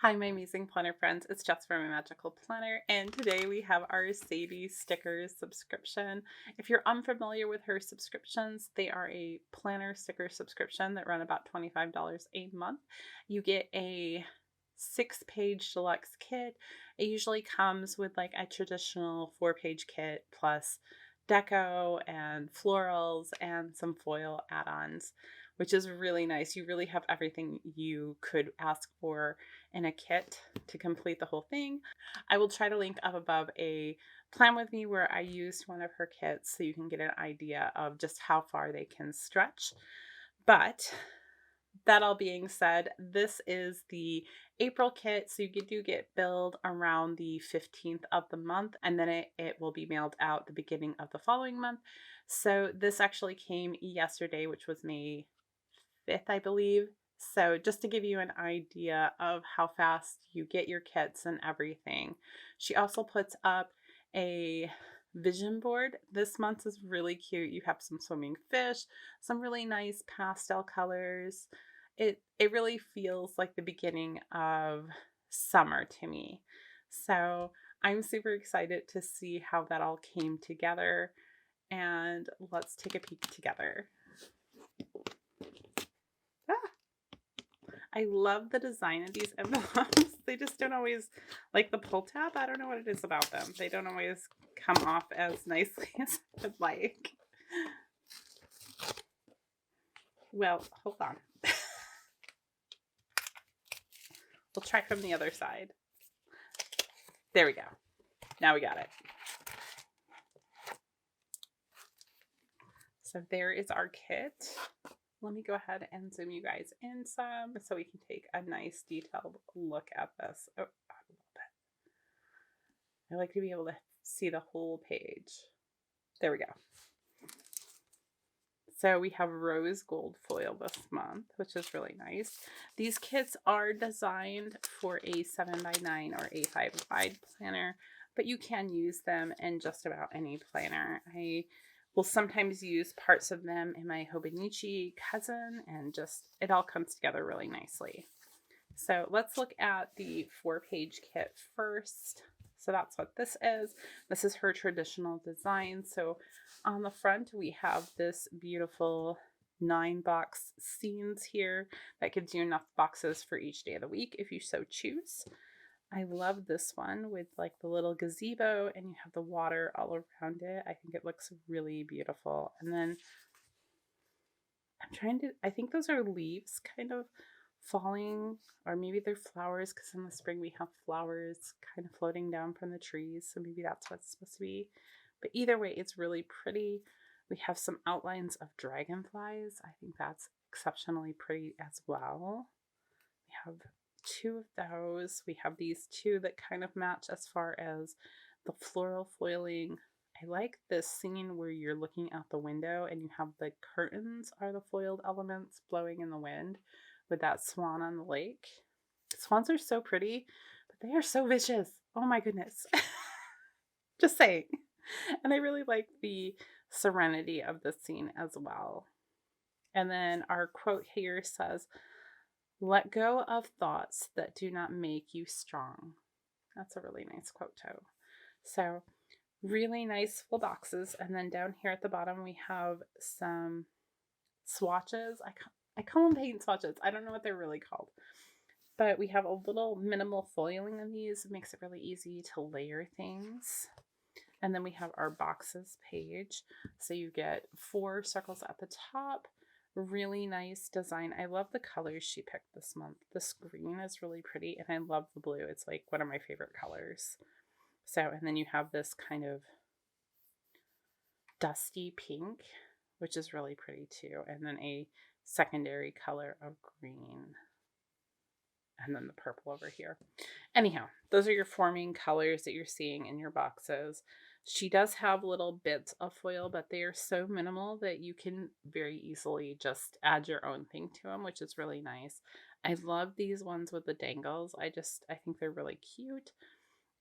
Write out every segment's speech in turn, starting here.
Hi, my amazing planner friends. It's Jess from My Magical Planner, and today we have our Sadie stickers subscription. If you're unfamiliar with her subscriptions, they are a planner sticker subscription that run about $25 a month. You get a 6-page deluxe kit. It usually comes with like a traditional 4-page kit plus deco and florals and some foil add-ons, which is really nice. You really have everything you could ask for in a kit to complete the whole thing. I will try to link up above a plan with me where I used one of her kits so you can get an idea of just how far they can stretch. But that all being said, this is the April kit, so you do get billed around the 15th of the month, and then it will be mailed out the beginning of the following month. So this actually came yesterday, which was May 5th, I believe. So just to give you an idea of how fast you get your kits and everything. She also puts up a vision board. This month is really cute. You have some swimming fish, some really nice pastel colors. It really feels like the beginning of summer to me. So I'm super excited to see how that all came together. And let's take a peek together. I love the design of these envelopes. They just don't always, like the pull tab, I don't know what it is about them. They don't always come off as nicely as I would like. Well, hold on. We'll try from the other side. There we go. Now we got it. So there is our kit. Let me go ahead and zoom you guys in some so we can take a nice detailed look at this. Oh, a little bit. I like to be able to see the whole page. There we go. So we have rose gold foil this month, which is really nice. These kits are designed for a 7x9 or A5 wide planner, but you can use them in just about any planner. I will sometimes use parts of them in my Hobonichi cousin, and just it all comes together really nicely. So let's look at the 4-page kit first. So that's what this is. This is her traditional design. So on the front, we have this beautiful 9-box scenes here that gives you enough boxes for each day of the week if you so choose. I love this one with like the little gazebo and you have the water all around it. I think it looks really beautiful. And then I think those are leaves kind of falling, or maybe they're flowers because in the spring we have flowers kind of floating down from the trees. So maybe that's what it's supposed to be. But either way, it's really pretty. We have some outlines of dragonflies. I think that's exceptionally pretty as well. We have 2 of those. We have these 2 that kind of match as far as the floral foiling. I like this scene where you're looking out the window and you have the curtains are the foiled elements blowing in the wind with that swan on the lake. Swans are so pretty, but they are so vicious. Oh my goodness. Just saying. And I really like the serenity of the scene as well. And then our quote here says, "Let go of thoughts that do not make you strong." That's a really nice quote too. So really nice full boxes. And then down here at the bottom, we have some swatches. I call them paint swatches. I don't know what they're really called. But we have a little minimal foiling of these. It makes it really easy to layer things. And then we have our boxes page. So you get 4 circles at the top. Really nice design. I love the colors she picked this month. This green is really pretty, and I love the blue. It's like one of my favorite colors. So, and then you have this kind of dusty pink, which is really pretty too. And then a secondary color of green. And then the purple over here. Anyhow, those are your forming colors that you're seeing in your boxes. She does have little bits of foil, but they are so minimal that you can very easily just add your own thing to them, which is really nice. I love these ones with the dangles. I think they're really cute,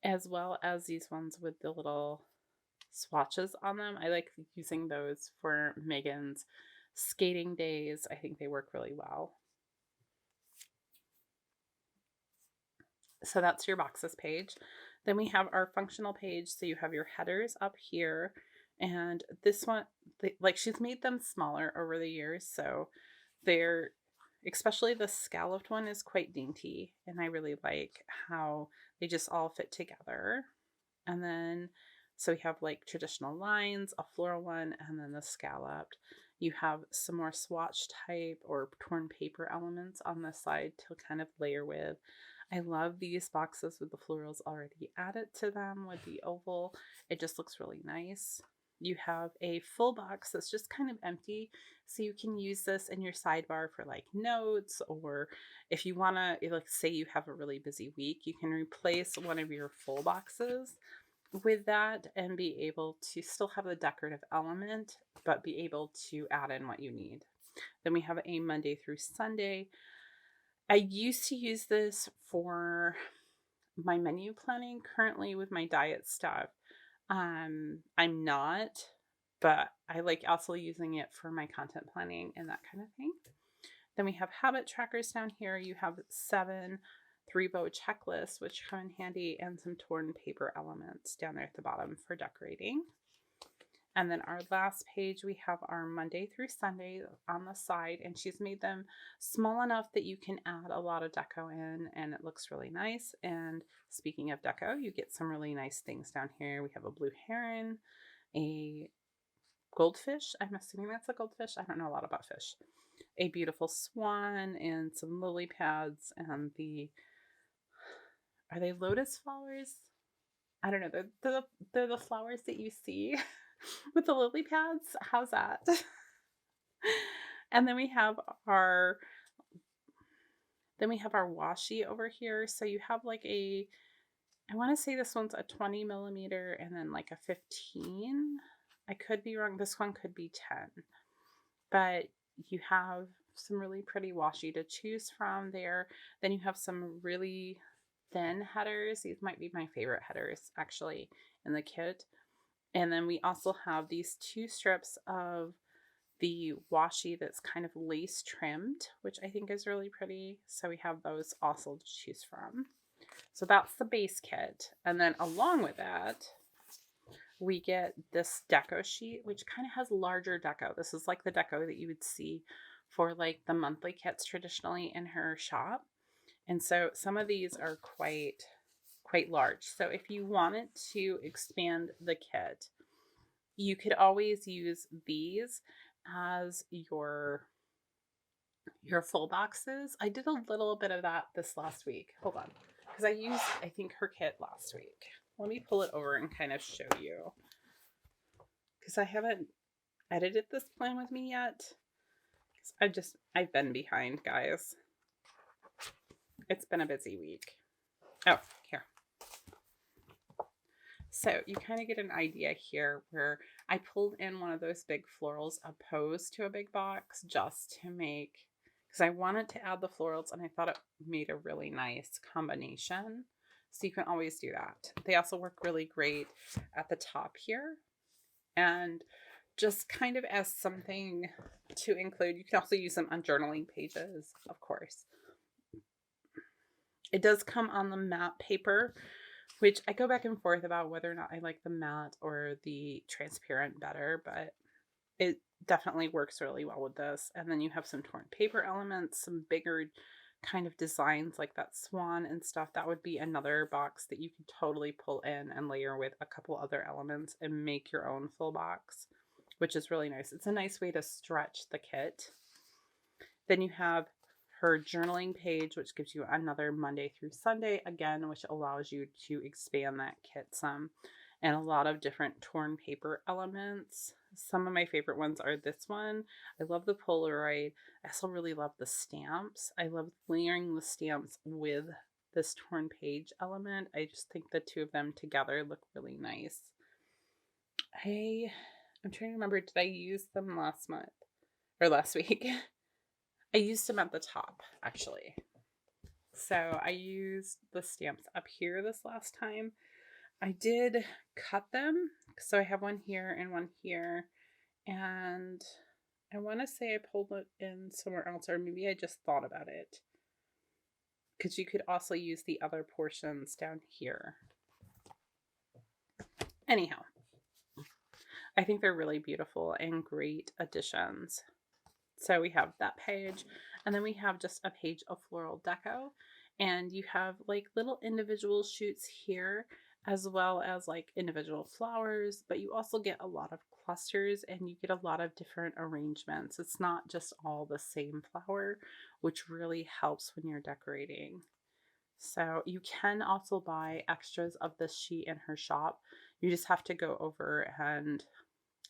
as well as these ones with the little swatches on them. I like using those for Megan's skating days. I think they work really well. So that's your boxes page. Then we have our functional page. So you have your headers up here. And this one, like she's made them smaller over the years. So they're, especially the scalloped one is quite dainty. And I really like how they just all fit together. And then, so we have like traditional lines, a floral one, and then the scalloped. You have some more swatch type or torn paper elements on the side to kind of layer with. I love these boxes with the florals already added to them with the oval. It just looks really nice. You have a full box that's just kind of empty. So you can use this in your sidebar for like notes, or if you want to, like say you have a really busy week, you can replace one of your full boxes with that and be able to still have the decorative element, but be able to add in what you need. Then we have a Monday through Sunday. I used to use this for my menu planning. Currently with my diet stuff, I'm not, but I like also using it for my content planning and that kind of thing. Then we have habit trackers down here. You have 7 3-bow checklists, which come in handy, and some torn paper elements down there at the bottom for decorating. And then our last page, we have our Monday through Sunday on the side, and she's made them small enough that you can add a lot of deco in, and it looks really nice. And speaking of deco, you get some really nice things down here. We have a blue heron, a goldfish. I'm assuming that's a goldfish. I don't know a lot about fish. A beautiful swan and some lily pads, and are they lotus flowers? I don't know. They're the flowers that you see with the lily pads. How's that? And then we have our washi over here. So you have like I want to say this one's a 20 millimeter and then like a 15. I could be wrong. This one could be 10. But you have some really pretty washi to choose from there. Then you have some really thin headers. These might be my favorite headers actually in the kit. And then we also have these 2 strips of the washi that's kind of lace trimmed, which I think is really pretty. So we have those also to choose from. So that's the base kit. And then along with that, we get this deco sheet, which kind of has larger deco. This is like the deco that you would see for like the monthly kits traditionally in her shop. And so some of these are quite large. So if you wanted to expand the kit, you could always use these as your full boxes. I did a little bit of that this last week. Hold on. Because I used, I think, her kit last week. Let me pull it over and kind of show you. Because I haven't edited this plan with me yet. I've been behind, guys. It's been a busy week. Oh, here. So you kind of get an idea here where I pulled in one of those big florals opposed to a big box just to make, because I wanted to add the florals and I thought it made a really nice combination. So you can always do that. They also work really great at the top here. And just kind of as something to include, you can also use them on journaling pages, of course. It does come on the matte paper, which I go back and forth about whether or not I like the matte or the transparent better, but it definitely works really well with this. And then you have some torn paper elements, some bigger kind of designs like that swan and stuff. That would be another box that you could totally pull in and layer with a couple other elements and make your own full box, which is really nice. It's a nice way to stretch the kit. Then you have her journaling page, which gives you another Monday through Sunday, again, which allows you to expand that kit some, and a lot of different torn paper elements. Some of my favorite ones are this one. I love the Polaroid. I also really love the stamps. I love layering the stamps with this torn page element. I just think the 2 of them together look really nice. I'm trying to remember, did I use them last month or last week? I used them at the top, actually. So I used the stamps up here this last time. I did cut them. So I have one here and one here. And I want to say I pulled it in somewhere else, or maybe I just thought about it. because you could also use the other portions down here. Anyhow, I think they're really beautiful and great additions. So we have that page, and then we have just a page of floral deco, and you have like little individual shoots here as well as like individual flowers, but you also get a lot of clusters and you get a lot of different arrangements. It's not just all the same flower, which really helps when you're decorating. So you can also buy extras of this sheet in her shop. You just have to go over, and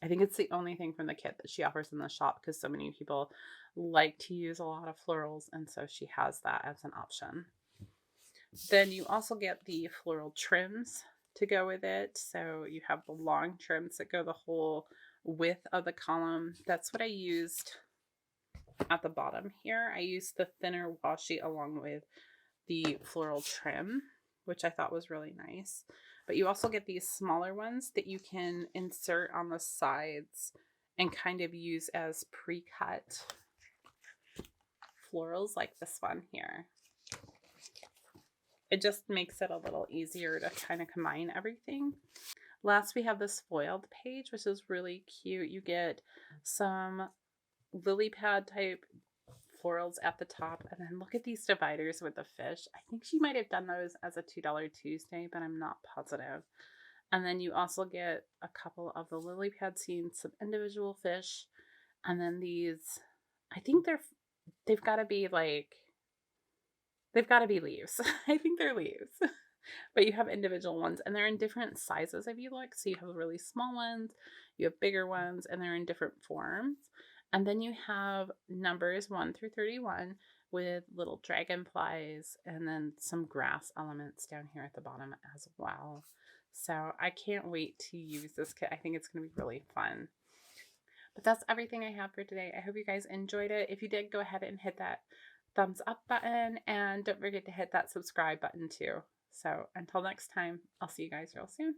I think it's the only thing from the kit that she offers in the shop because so many people like to use a lot of florals, and so she has that as an option. Then you also get the floral trims to go with it. So you have the long trims that go the whole width of the column. That's what I used at the bottom here. I used the thinner washi along with the floral trim, which I thought was really nice. But you also get these smaller ones that you can insert on the sides and kind of use as pre-cut florals like this one here. It just makes it a little easier to kind of combine everything. Last, we have this foiled page, which is really cute. You get some lily pad type florals at the top, and then look at these dividers with the fish. I think she might have done those as a $2 Tuesday, but I'm not positive. And then you also get a couple of the lily pad scenes, some individual fish, and then these, I think they've got to be like, they've got to be leaves. I think they're leaves. But you have individual ones, and they're in different sizes if you look. So you have really small ones, you have bigger ones, and they're in different forms. And then you have numbers 1 through 31 with little dragonflies and then some grass elements down here at the bottom as well. So I can't wait to use this kit. I think it's going to be really fun. But that's everything I have for today. I hope you guys enjoyed it. If you did, go ahead and hit that thumbs up button, and don't forget to hit that subscribe button too. So until next time, I'll see you guys real soon.